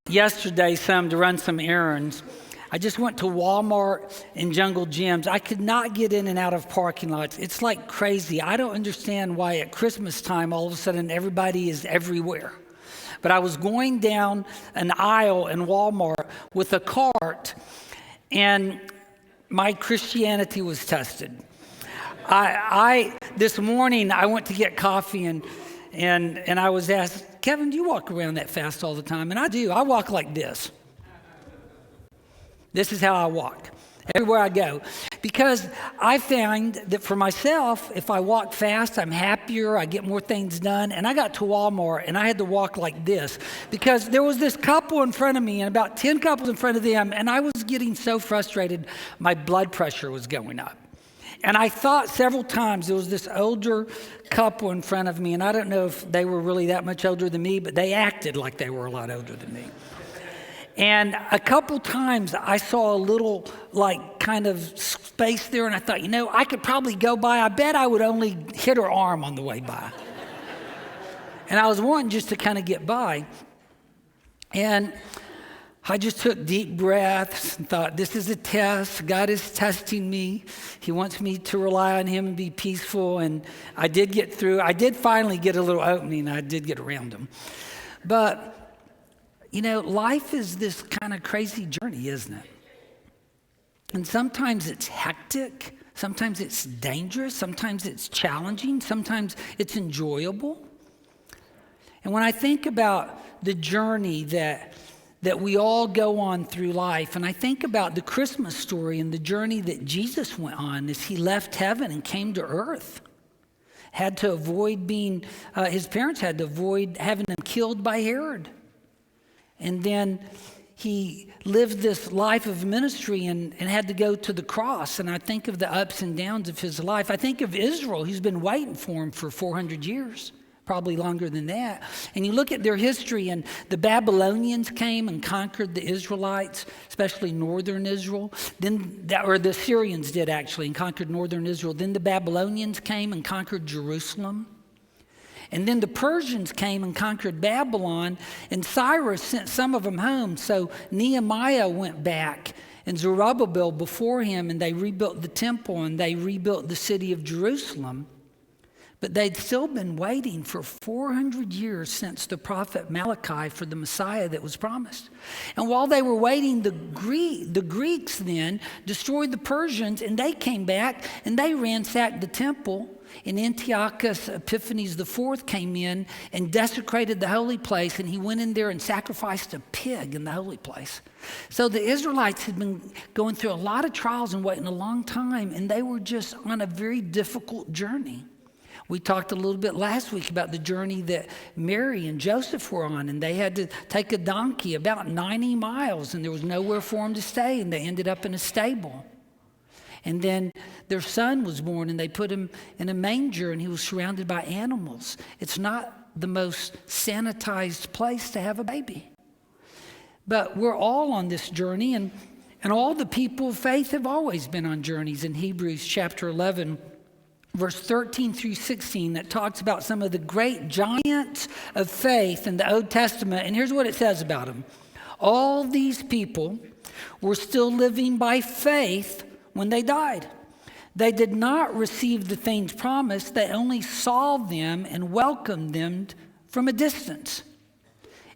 yesterday to run some errands. I just went to Walmart and Jungle Gyms. I could not get in and out of parking lots. It's like crazy. I don't understand why at Christmas time all of a sudden everybody is everywhere. But I was going down an aisle in Walmart with a cart, and my Christianity was tested. This morning I went to get coffee and I was asked, Kevin, do you walk around that fast all the time? And I do. I walk like this. This is how I walk everywhere I go. Because I find that for myself, if I walk fast, I'm happier, I get more things done. And I got to Walmart and I had to walk like this because there was this couple in front of me and about 10 couples in front of them, and I was getting so frustrated, my blood pressure was going up. And I thought several times there was this older couple in front of me, and I don't know if they were really that much older than me, but they acted like they were a lot older than me. And a couple times I saw a little kind of space there, and I thought, I could probably go by. I bet I would only hit her arm on the way by. And I was wanting just to kind of get by. And I just took deep breaths and thought, this is a test. God is testing me. He wants me to rely on him and be peaceful. And I did get through. I did finally get a little opening. I did get around him. But, life is this kind of crazy journey, isn't it? And sometimes it's hectic. Sometimes it's dangerous. Sometimes it's challenging. Sometimes it's enjoyable. And when I think about the journey that we all go on through life, and I think about the Christmas story and the journey that Jesus went on as he left heaven and came to earth, had to avoid his parents had to avoid having him killed by Herod. And then he lived this life of ministry and had to go to the cross. And I think of the ups and downs of his life. I think of Israel, who's been waiting for him for 400 years. Probably longer than that. And you look at their history, and the Babylonians came and conquered the Israelites, especially northern Israel. Or the Syrians did actually, and conquered northern Israel. Then the Babylonians came and conquered Jerusalem. And then the Persians came and conquered Babylon, and Cyrus sent some of them home. So Nehemiah went back, and Zerubbabel before him, and they rebuilt the temple, and they rebuilt the city of Jerusalem. But they'd still been waiting for 400 years since the prophet Malachi for the Messiah that was promised. And while they were waiting, the Greeks then destroyed the Persians, and they came back and they ransacked the temple. And Antiochus Epiphanes IV came in and desecrated the holy place, and he went in there and sacrificed a pig in the holy place. So the Israelites had been going through a lot of trials and waiting a long time, and they were just on a very difficult journey. We talked a little bit last week about the journey that Mary and Joseph were on, and they had to take a donkey about 90 miles, and there was nowhere for them to stay, and they ended up in a stable. And then their son was born, and they put him in a manger, and he was surrounded by animals. It's not the most sanitized place to have a baby. But we're all on this journey, and all the people of faith have always been on journeys. In Hebrews chapter 11, verse 13 through 16, that talks about some of the great giants of faith in the Old Testament. And here's what it says about them. All these people were still living by faith when they died. They did not receive the things promised. They only saw them and welcomed them from a distance.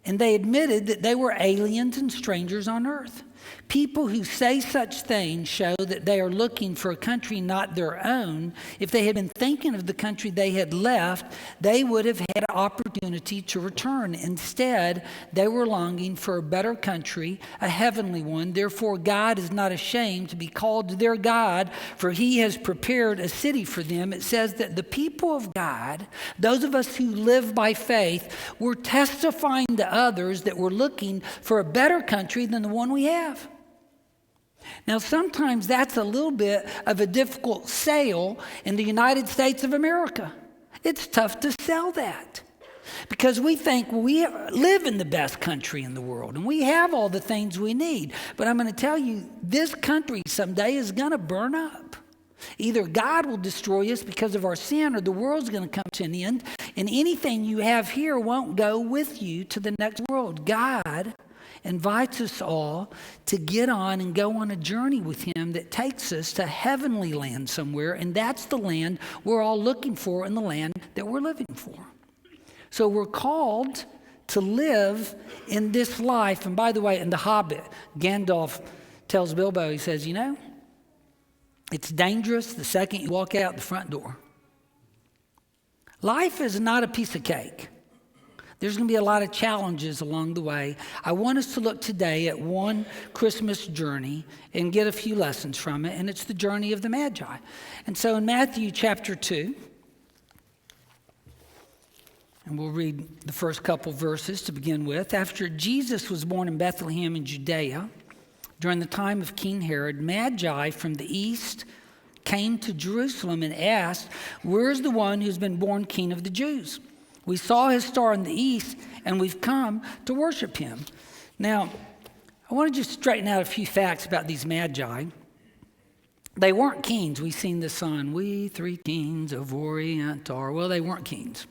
And they admitted that they were aliens and strangers on earth. People who say such things show that they are looking for a country not their own. If they had been thinking of the country they had left, they would have had an opportunity to return. Instead, they were longing for a better country, a heavenly one. Therefore, God is not ashamed to be called their God, for he has prepared a city for them. It says that the people of God, those of us who live by faith, we're testifying to others that we're looking for a better country than the one we have. Now, sometimes that's a little bit of a difficult sale in the United States of America. It's tough to sell that because we think we live in the best country in the world and we have all the things we need. But I'm going to tell you, this country someday is going to burn up. Either God will destroy us because of our sin, or the world's going to come to an end, and anything you have here won't go with you to the next world. God invites us all to get on and go on a journey with him that takes us to heavenly land somewhere, and that's the land we're all looking for and the land that we're living for. So we're called to live in this life. And by the way, in The Hobbit, Gandalf tells Bilbo, he says, you know, it's dangerous the second you walk out the front door. Life is not a piece of cake. There's going to be a lot of challenges along the way. I want us to look today at one Christmas journey and get a few lessons from it, and it's the journey of the Magi. And so in Matthew chapter 2, and we'll read the first couple verses to begin with. After Jesus was born in Bethlehem in Judea, during the time of King Herod, Magi from the east came to Jerusalem and asked, "Where's the one who's been born King of the Jews? We saw his star in the east, and we've come to worship him." Now, I want to just straighten out a few facts about these Magi. They weren't kings. We've seen this on We Three Kings of Orient are. Well, they weren't kings.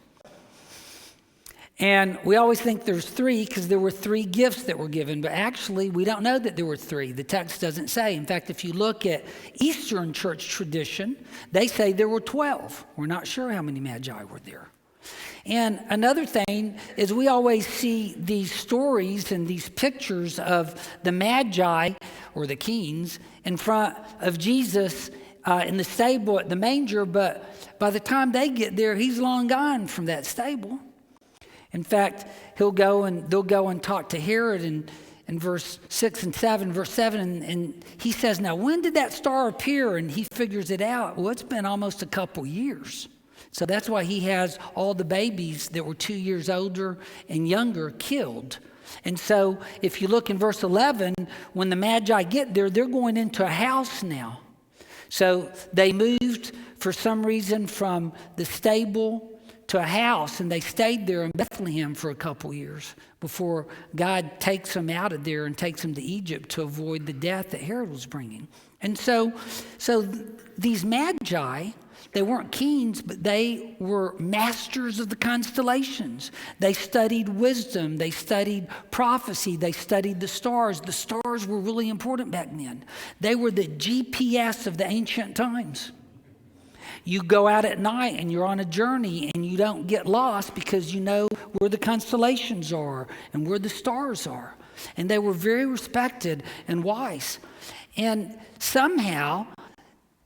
And we always think there's three because there were three gifts that were given, but actually we don't know that there were three. The text doesn't say. In fact, if you look at Eastern church tradition, they say there were 12. We're not sure how many Magi were there. And another thing is we always see these stories and these pictures of the Magi or the kings in front of Jesus in the stable at the manger, but by the time they get there, he's long gone from that stable. In fact, they'll go and talk to Herod in verse 6 and 7, verse 7, and he says, "Now, when did that star appear?" And he figures it out. Well, it's been almost a couple years. So that's why he has all the babies that were 2 years older and younger killed. And so if you look in verse 11, when the Magi get there, they're going into a house now. So they moved for some reason from the stable to a house, and they stayed there in Bethlehem for a couple years before God takes them out of there and takes them to Egypt to avoid the death that Herod was bringing. And so these Magi, they weren't kings, but they were masters of the constellations. They studied wisdom. They studied prophecy. They studied the stars. The stars were really important back then. They were the GPS of the ancient times. You go out at night and you're on a journey and you don't get lost because you know where the constellations are and where the stars are. And they were very respected and wise. And somehow,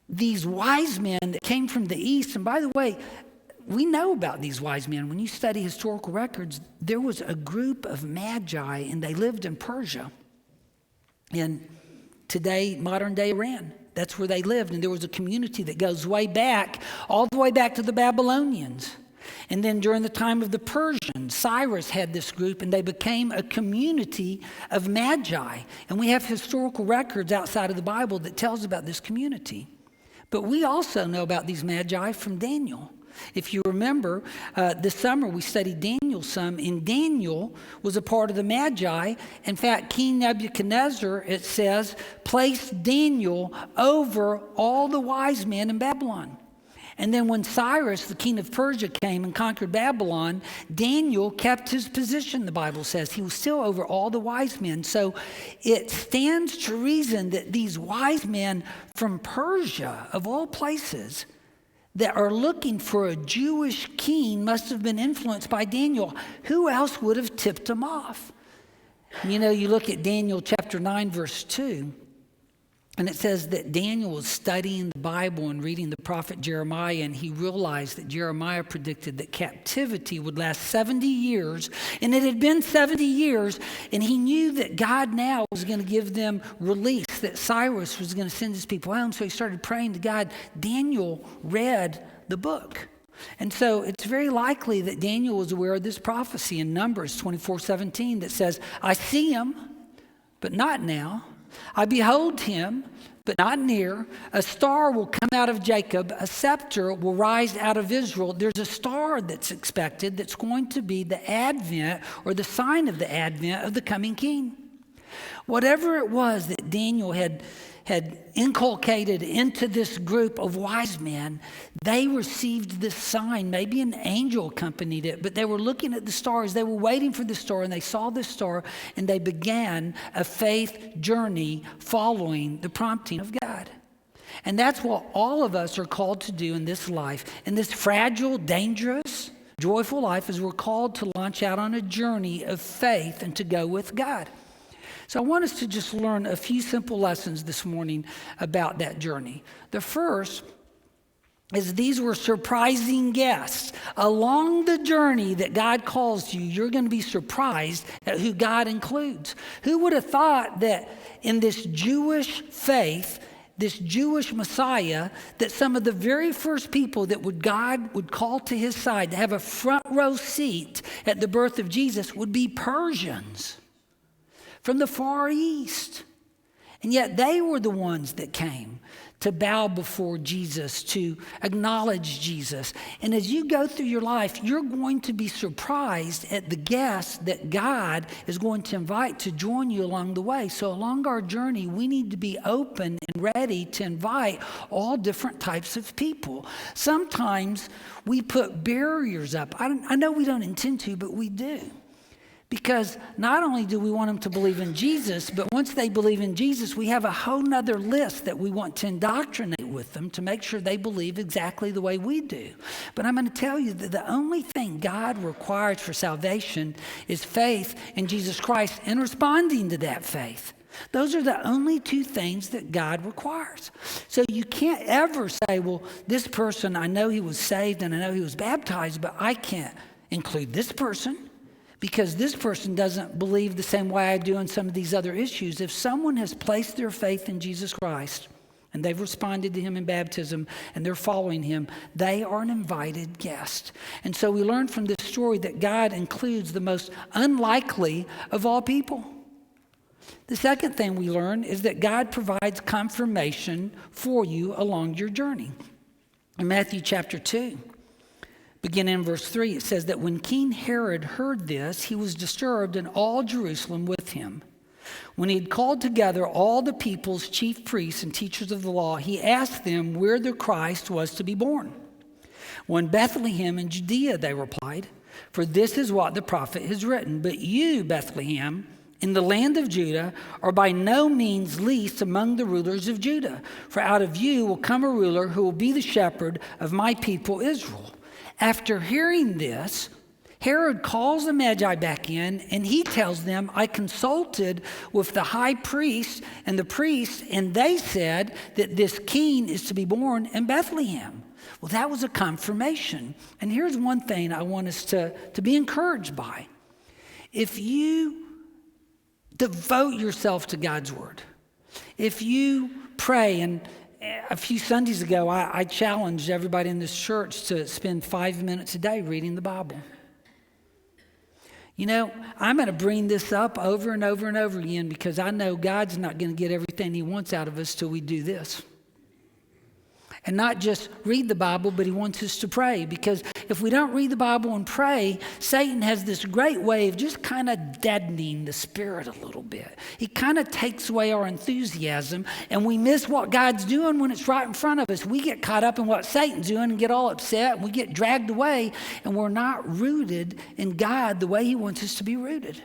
these wise men that came from the east, and by the way, we know about these wise men. When you study historical records, there was a group of Magi, and they lived in Persia. And today, modern day Iran. That's where they lived. And there was a community that goes way back, all the way back to the Babylonians. And then during the time of the Persians, Cyrus had this group, and they became a community of Magi. And we have historical records outside of the Bible that tells about this community. But we also know about these Magi from Daniel. If you remember, this summer we studied Daniel some, and Daniel was a part of the Magi. In fact, King Nebuchadnezzar, it says, placed Daniel over all the wise men in Babylon. And then when Cyrus, the king of Persia, came and conquered Babylon, Daniel kept his position, the Bible says. He was still over all the wise men. So it stands to reason that these wise men from Persia, of all places, that are looking for a Jewish king must have been influenced by Daniel. Who else would have tipped them off? You know, you look at Daniel chapter 9, verse 2, and it says that Daniel was studying the Bible and reading the prophet Jeremiah, and he realized that Jeremiah predicted that captivity would last 70 years, and it had been 70 years, and he knew that God now was going to give them release, that Cyrus was going to send his people home, so he started praying to God. Daniel read the book. And so it's very likely that Daniel was aware of this prophecy in Numbers 24:17 that says, "I see him, but not now. I behold him, but not near. A star will come out of Jacob. A scepter will rise out of Israel." There's a star that's expected that's going to be the advent or the sign of the advent of the coming king. Whatever it was that Daniel had had inculcated into this group of wise men, they received this sign. Maybe an angel accompanied it, but they were looking at the stars. They were waiting for the star, and they saw this star, and they began a faith journey following the prompting of God. And that's what all of us are called to do in this life. In this fragile, dangerous, joyful life, is we're called to launch out on a journey of faith and to go with God. So I want us to just learn a few simple lessons this morning about that journey. The first is these were surprising guests. Along the journey that God calls you, you're going to be surprised at who God includes. Who would have thought that in this Jewish faith, this Jewish Messiah, that some of the very first people that God would call to his side to have a front row seat at the birth of Jesus would be Persians from the Far East. And yet they were the ones that came to bow before Jesus, to acknowledge Jesus. And as you go through your life, you're going to be surprised at the guests that God is going to invite to join you along the way. So along our journey, we need to be open and ready to invite all different types of people. Sometimes we put barriers up. I know we don't intend to, but we do. Because not only do we want them to believe in Jesus, but once they believe in Jesus, we have a whole nother list that we want to indoctrinate with them to make sure they believe exactly the way we do. But I'm going to tell you that the only thing God requires for salvation is faith in Jesus Christ and responding to that faith. Those are the only two things that God requires. So you can't ever say, well, this person, I know he was saved and I know he was baptized, but I can't include this person, because this person doesn't believe the same way I do on some of these other issues. If someone has placed their faith in Jesus Christ and they've responded to him in baptism and they're following him, they are an invited guest. And so we learn from this story that God includes the most unlikely of all people. The second thing we learn is that God provides confirmation for you along your journey. In Matthew chapter 2, beginning in verse 3, it says that when King Herod heard this, he was disturbed, and all Jerusalem with him. When he had called together all the people's chief priests and teachers of the law, he asked them where the Christ was to be born. Well, in Bethlehem in Judea, they replied, for this is what the prophet has written. But you, Bethlehem, in the land of Judah, are by no means least among the rulers of Judah. For out of you will come a ruler who will be the shepherd of my people Israel. After hearing this, Herod calls the Magi back in, and he tells them, I consulted with the high priest and the priests, and they said that this king is to be born in Bethlehem. Well, that was a confirmation. And here's one thing I want us to be encouraged by. If you devote yourself to God's word, if you pray, and a few Sundays ago, I challenged everybody in this church to spend 5 minutes a day reading the Bible. You know, I'm going to bring this up over and over and over again because I know God's not going to get everything he wants out of us till we do this. And not just read the Bible, but he wants us to pray. Because if we don't read the Bible and pray, Satan has this great way of just kind of deadening the spirit a little bit. He kind of takes away our enthusiasm, and we miss what God's doing when it's right in front of us. We get caught up in what Satan's doing and get all upset, and we get dragged away, and we're not rooted in God the way he wants us to be rooted.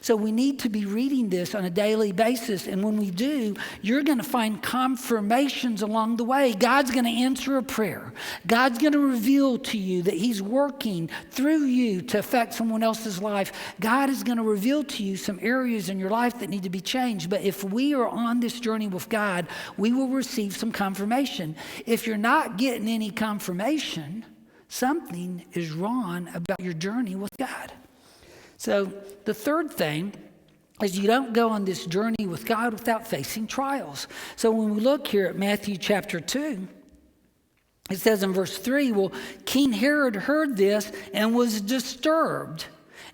So we need to be reading this on a daily basis. And when we do, you're going to find confirmations along the way. God's going to answer a prayer. God's going to reveal to you that he's working through you to affect someone else's life. God is going to reveal to you some areas in your life that need to be changed. But if we are on this journey with God, we will receive some confirmation. If you're not getting any confirmation, something is wrong about your journey with God. So the third thing is you don't go on this journey with God without facing trials. So when we look here at Matthew chapter 2, it says in verse 3, well, King Herod heard this and was disturbed,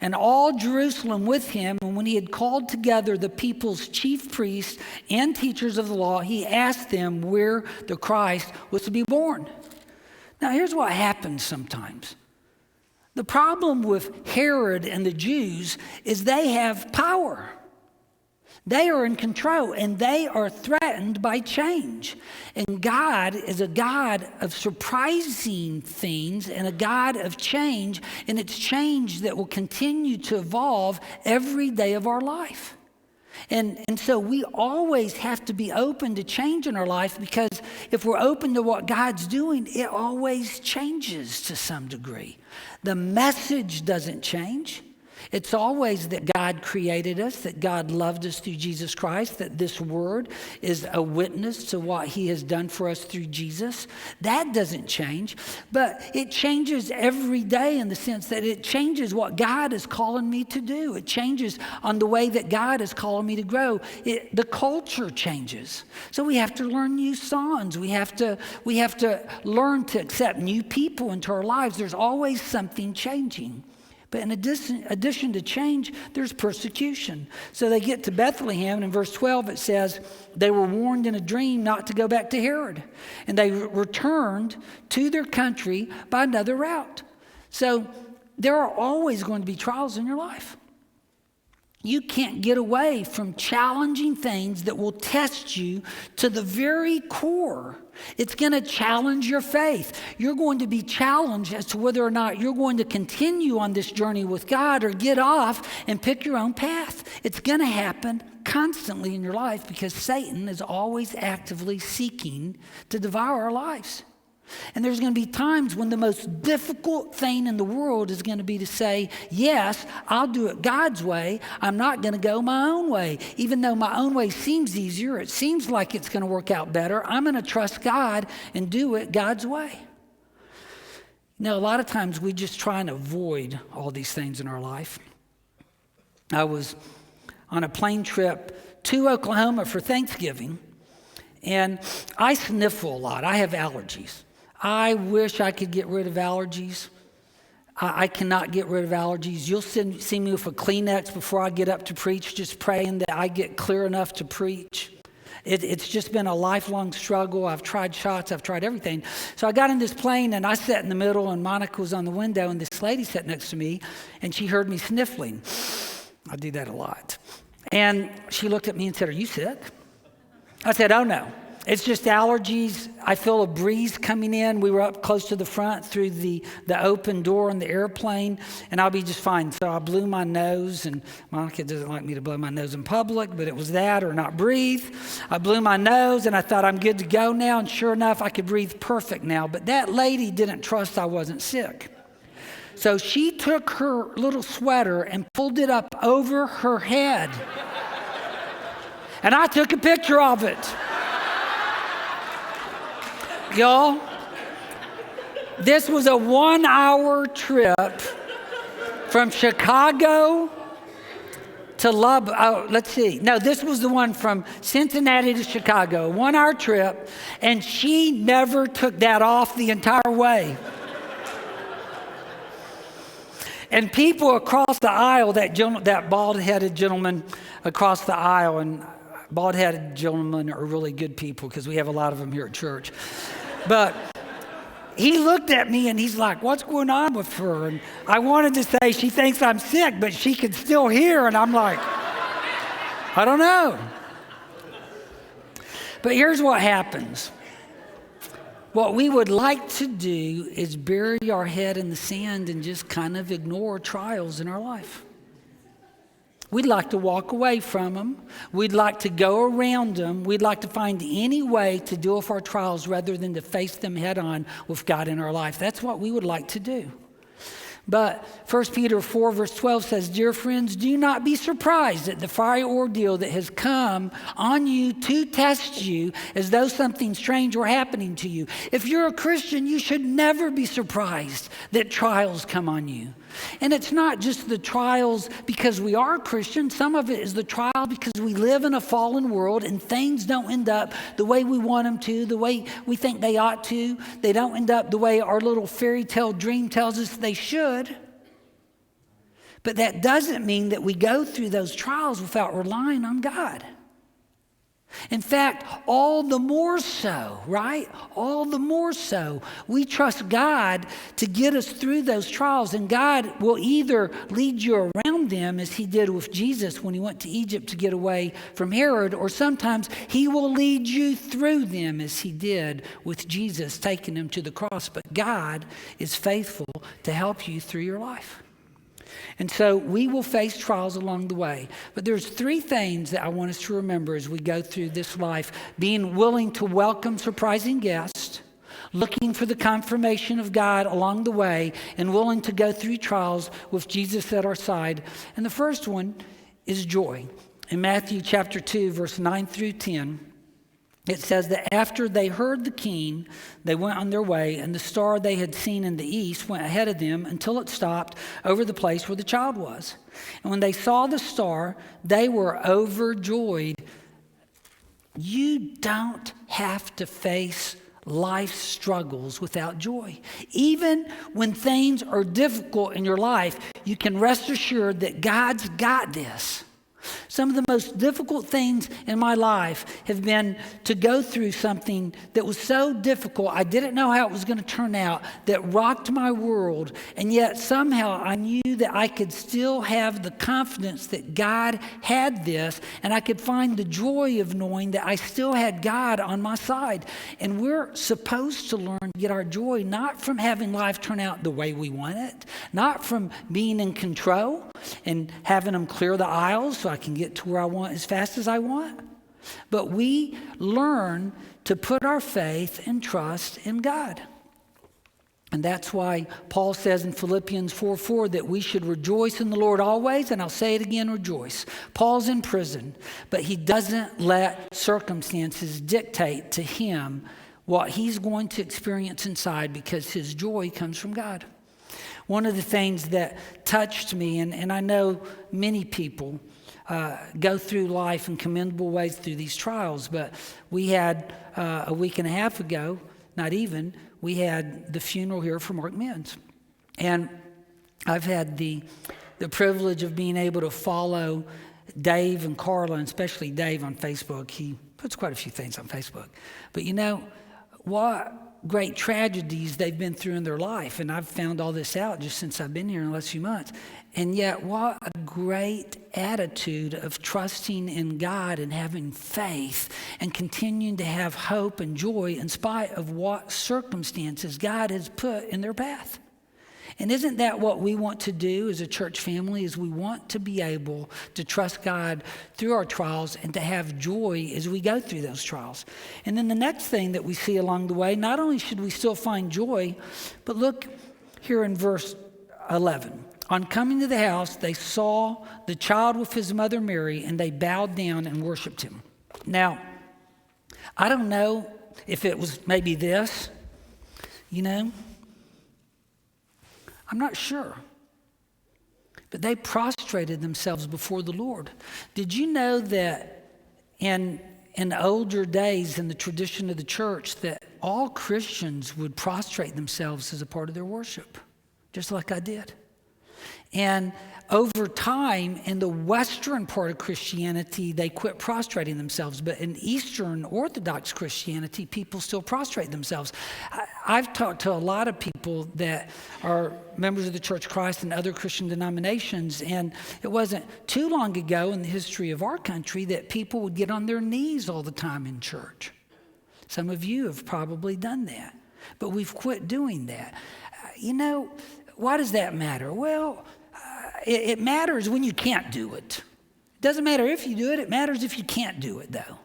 and all Jerusalem with him. And when he had called together the people's chief priests and teachers of the law, he asked them where the Christ was to be born. Now here's what happens sometimes. The problem with Herod and the Jews is they have power. They are in control, and they are threatened by change. And God is a God of surprising things and a God of change, and it's change that will continue to evolve every day of our life. And so we always have to be open to change in our life, because if we're open to what God's doing, it always changes to some degree. The message doesn't change. It's always that God created us, that God loved us through Jesus Christ, that this word is a witness to what he has done for us through Jesus. That doesn't change, but it changes every day in the sense that it changes what God is calling me to do. It changes on the way that God is calling me to grow. The culture changes. So we have to learn new songs. We have to learn to accept new people into our lives. There's always something changing. But in addition to change, there's persecution. So they get to Bethlehem, and in verse 12 it says, they were warned in a dream not to go back to Herod. And they returned to their country by another route. So there are always going to be trials in your life. You can't get away from challenging things that will test you to the very core. It's going to challenge your faith. You're going to be challenged as to whether or not you're going to continue on this journey with God or get off and pick your own path. It's going to happen constantly in your life, because Satan is always actively seeking to devour our lives. And there's going to be times when the most difficult thing in the world is going to be to say, yes, I'll do it God's way. I'm not going to go my own way. Even though my own way seems easier, it seems like it's going to work out better, I'm going to trust God and do it God's way. Now, a lot of times we just try and avoid all these things in our life. I was on a plane trip to Oklahoma for Thanksgiving, and I sniffle a lot. I have allergies. I wish I could get rid of allergies. I cannot get rid of allergies. You'll see me with a Kleenex before I get up to preach, just praying that I get clear enough to preach. It's just been a lifelong struggle. I've tried shots. I've tried everything. So I got in this plane, and I sat in the middle, and Monica was on the window, and this lady sat next to me, and she heard me sniffling. I do that a lot. And she looked at me and said, "Are you sick?" I said, "Oh, no. It's just allergies. I feel a breeze coming in." We were up close to the front through the open door on the airplane, and I'll be just fine. So I blew my nose, and Monica doesn't like me to blow my nose in public, but it was that or not breathe. I blew my nose, and I thought I'm good to go now, and sure enough, I could breathe perfect now. But that lady didn't trust I wasn't sick. So she took her little sweater and pulled it up over her head. And I took a picture of it. Y'all, this was a 1-hour trip from Chicago to Lubbock. Oh, let's see. No, this was the one from Cincinnati to Chicago, 1-hour trip, and she never took that off the entire way. And people across the aisle, that bald-headed gentleman across the aisle, and bald-headed gentlemen are really good people because we have a lot of them here at church. But he looked at me and he's like, "What's going on with her?" And I wanted to say, "She thinks I'm sick, but she can still hear." And I'm like, I don't know. But here's what happens. What we would like to do is bury our head in the sand and just kind of ignore trials in our life. We'd like to walk away from them. We'd like to go around them. We'd like to find any way to deal with our trials rather than to face them head on with God in our life. That's what we would like to do. But 1 Peter 4 verse 12 says, "Dear friends, do not be surprised at the fiery ordeal that has come on you to test you as though something strange were happening to you." If you're a Christian, you should never be surprised that trials come on you. And it's not just the trials because we are Christians. Some of it is the trial because we live in a fallen world and things don't end up the way we want them to, the way we think they ought to. They don't end up the way our little fairy tale dream tells us they should. But that doesn't mean that we go through those trials without relying on God. In fact, all the more so, right? All the more so, we trust God to get us through those trials, and God will either lead you around them as he did with Jesus when he went to Egypt to get away from Herod, or sometimes he will lead you through them as he did with Jesus taking him to the cross. But God is faithful to help you through your life. And so we will face trials along the way. But there's three things that I want us to remember as we go through this life. Being willing to welcome surprising guests, looking for the confirmation of God along the way, and willing to go through trials with Jesus at our side. And the first one is joy. In Matthew chapter 2, verse 9 through 10, it says that after they heard the king, they went on their way, and the star they had seen in the east went ahead of them until it stopped over the place where the child was. And when they saw the star, they were overjoyed. You don't have to face life's struggles without joy. Even when things are difficult in your life, you can rest assured that God's got this. Some of the most difficult things in my life have been to go through something that was so difficult, I didn't know how it was going to turn out, that rocked my world, and yet somehow I knew that I could still have the confidence that God had this, and I could find the joy of knowing that I still had God on my side. And we're supposed to learn to get our joy not from having life turn out the way we want it, not from being in control and having them clear the aisles so I can get to where I want as fast as I want. But we learn to put our faith and trust in God. And that's why Paul says in Philippians 4:4 that we should rejoice in the Lord always, and I'll say it again, rejoice. Paul's in prison, but he doesn't let circumstances dictate to him what he's going to experience inside, because his joy comes from God. One of the things that touched me, and I know many people go through life in commendable ways through these trials, but we had a week and a half ago, not even, we had the funeral here for Mark Menz. And I've had the privilege of being able to follow Dave and Carla, and especially Dave on Facebook. He puts quite a few things on Facebook. But you know, what great tragedies they've been through in their life. And I've found all this out just since I've been here in the last few months. And yet, what a great attitude of trusting in God and having faith and continuing to have hope and joy in spite of what circumstances God has put in their path. And isn't that what we want to do as a church family? Is we want to be able to trust God through our trials and to have joy as we go through those trials. And then the next thing that we see along the way, not only should we still find joy, but look here in verse 11. On coming to the house, they saw the child with his mother Mary, and they bowed down and worshiped him. Now, I don't know if it was maybe this, you know. I'm not sure. But they prostrated themselves before the Lord. Did you know that in older days, in the tradition of the church, that all Christians would prostrate themselves as a part of their worship, just like I did? And over time, in the Western part of Christianity, they quit prostrating themselves. But in Eastern Orthodox Christianity, people still prostrate themselves. I've talked to a lot of people that are members of the Church of Christ and other Christian denominations, and it wasn't too long ago in the history of our country that people would get on their knees all the time in church. Some of you have probably done that, but we've quit doing that. You know, why does that matter? Well, it matters when you can't do it. It doesn't matter if you do it. It matters if you can't do it, though.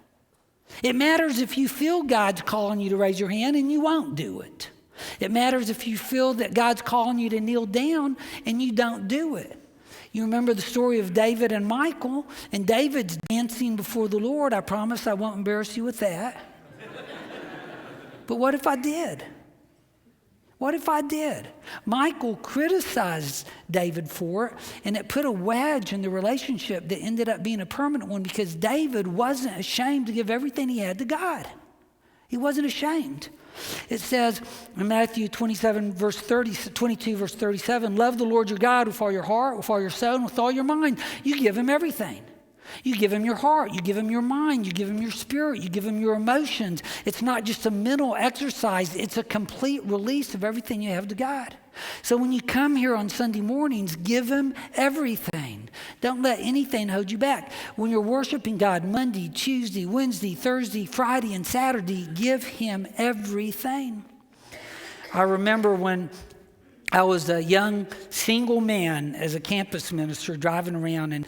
It matters if you feel God's calling you to raise your hand and you won't do it. It matters if you feel that God's calling you to kneel down and you don't do it. You remember the story of David and Michal, and David's dancing before the Lord. I promise I won't embarrass you with that. But what if I did? What if I did? Michal criticized David for it, and it put a wedge in the relationship that ended up being a permanent one, because David wasn't ashamed to give everything he had to God. He wasn't ashamed. It says in Matthew 22, verse 37, love the Lord your God with all your heart, with all your soul, and with all your mind. You give him everything. You give him your heart, you give him your mind, you give him your spirit, you give him your emotions. It's not just a mental exercise, it's a complete release of everything you have to God. So when you come here on Sunday mornings, give him everything. Don't let anything hold you back. When you're worshiping God Monday, Tuesday, Wednesday, Thursday, Friday, and Saturday, give him everything. I remember when I was a young single man as a campus minister driving around, and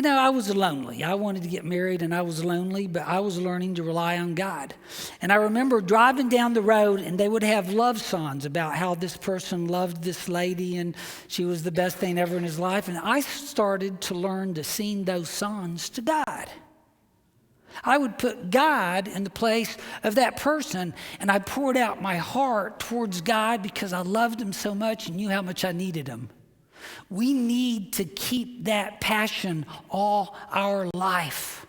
I was lonely. I wanted to get married and I was lonely, but I was learning to rely on God. And I remember driving down the road and they would have love songs about how this person loved this lady and she was the best thing ever in his life. And I started to learn to sing those songs to God. I would put God in the place of that person, and I poured out my heart towards God because I loved him so much and knew how much I needed him. We need to keep that passion all our life.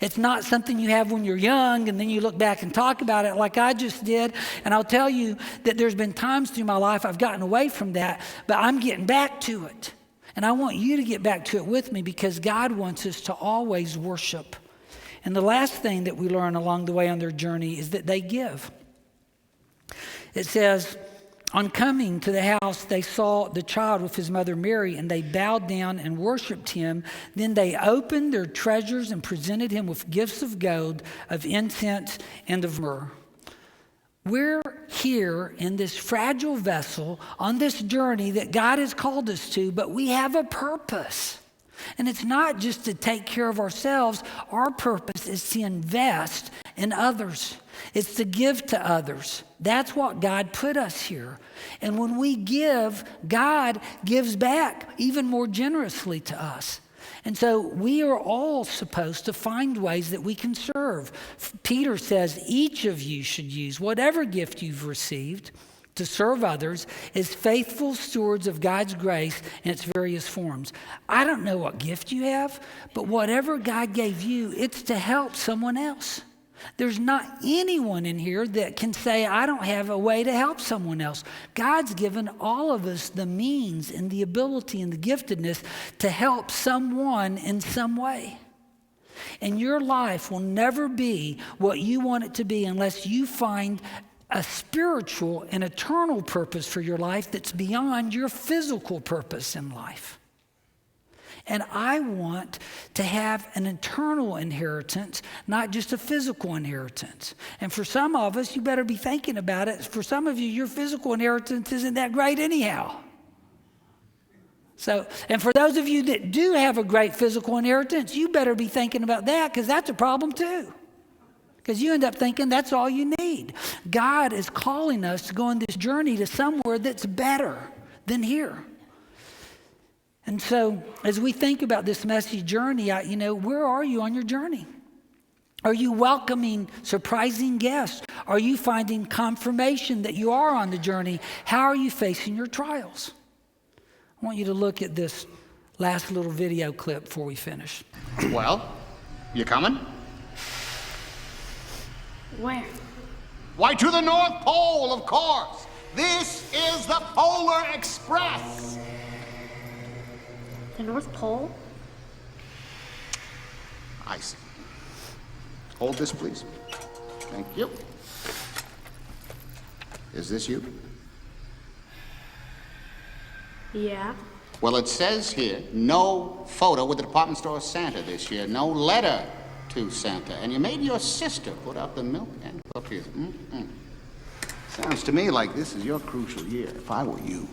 It's not something you have when you're young and then you look back and talk about it like I just did. And I'll tell you that there's been times through my life I've gotten away from that, but I'm getting back to it. And I want you to get back to it with me because God wants us to always worship. And the last thing that we learn along the way on their journey is that they give. It says, on coming to the house, they saw the child with his mother Mary, and they bowed down and worshiped him. Then they opened their treasures and presented him with gifts of gold, of incense, and of myrrh. We're here in this fragile vessel on this journey that God has called us to, but we have a purpose. And it's not just to take care of ourselves. Our purpose is to invest in others. It's to give to others. That's what God put us here. And when we give, God gives back even more generously to us. And so we are all supposed to find ways that we can serve. Peter says each of you should use whatever gift you've received to serve others as faithful stewards of God's grace in its various forms. I don't know what gift you have, but whatever God gave you, it's to help someone else. There's not anyone in here that can say, I don't have a way to help someone else. God's given all of us the means and the ability and the giftedness to help someone in some way. And your life will never be what you want it to be unless you find a spiritual and eternal purpose for your life that's beyond your physical purpose in life. And I want to have an eternal inheritance, not just a physical inheritance. And for some of us, you better be thinking about it. For some of you, your physical inheritance isn't that great anyhow. So, and for those of you that do have a great physical inheritance, you better be thinking about that because that's a problem too. Because you end up thinking that's all you need. God is calling us to go on this journey to somewhere that's better than here. And so as we think about this messy journey, where are you on your journey? Are you welcoming surprising guests? Are you finding confirmation that you are on the journey? How are you facing your trials? I want you to look at this last little video clip before we finish. Well, you coming? Where? Why, to the North Pole, of course. This is the Polar Express. The North Pole? I see. Hold this, please. Thank you. Is this you? Yeah. Well, it says here, no photo with the department store Santa this year. No letter to Santa. And you made your sister put out the milk and cookies. Sounds to me like this is your crucial year. If I were you,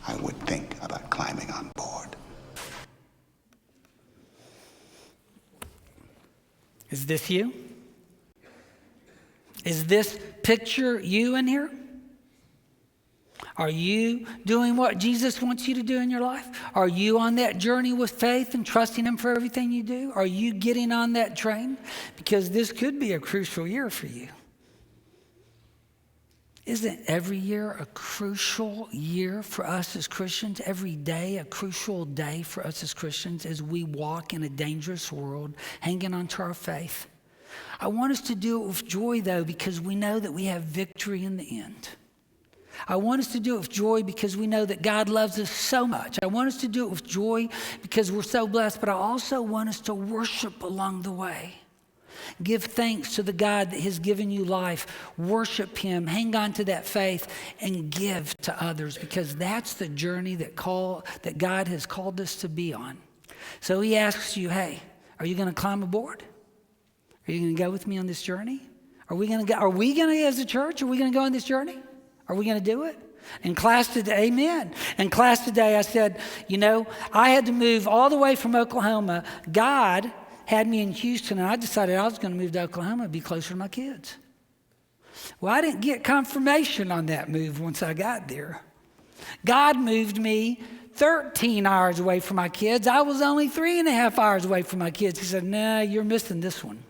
I would think about climbing on board. Is this you? Is this picture you in here? Are you doing what Jesus wants you to do in your life? Are you on that journey with faith and trusting him for everything you do? Are you getting on that train? Because this could be a crucial year for you. Isn't every year a crucial year for us as Christians? Every day a crucial day for us as Christians as we walk in a dangerous world, hanging on to our faith. I want us to do it with joy, though, because we know that we have victory in the end. I want us to do it with joy because we know that God loves us so much. I want us to do it with joy because we're so blessed, but I also want us to worship along the way. Give thanks to the God that has given you life. Worship him. Hang on to that faith and give to others, because that's the journey that God has called us to be on. So he asks you, hey, are you going to climb aboard? Are you going to go with me on this journey? Are we going to as a church, are we going to go on this journey? Are we going to do it? In class today, amen. In class today, I said, I had to move all the way from Oklahoma. God had me in Houston, and I decided I was going to move to Oklahoma and be closer to my kids. Well, I didn't get confirmation on that move once I got there. God moved me 13 hours away from my kids. I was only 3.5 hours away from my kids. He said, no, you're missing this one.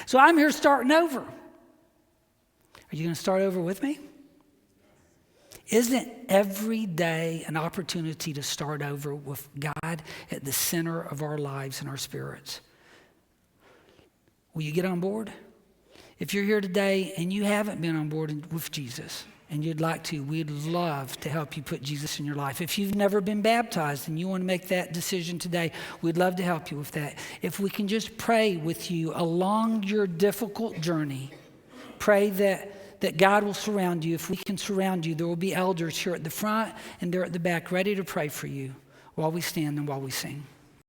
So I'm here starting over. Are you going to start over with me? Isn't every day an opportunity to start over with God at the center of our lives and our spirits? Will you get on board? If you're here today and you haven't been on board with Jesus and you'd like to, we'd love to help you put Jesus in your life. If you've never been baptized and you want to make that decision today, we'd love to help you with that. If we can just pray with you along your difficult journey, pray that God will surround you. If we can surround you, there will be elders here at the front and there at the back ready to pray for you while we stand and while we sing.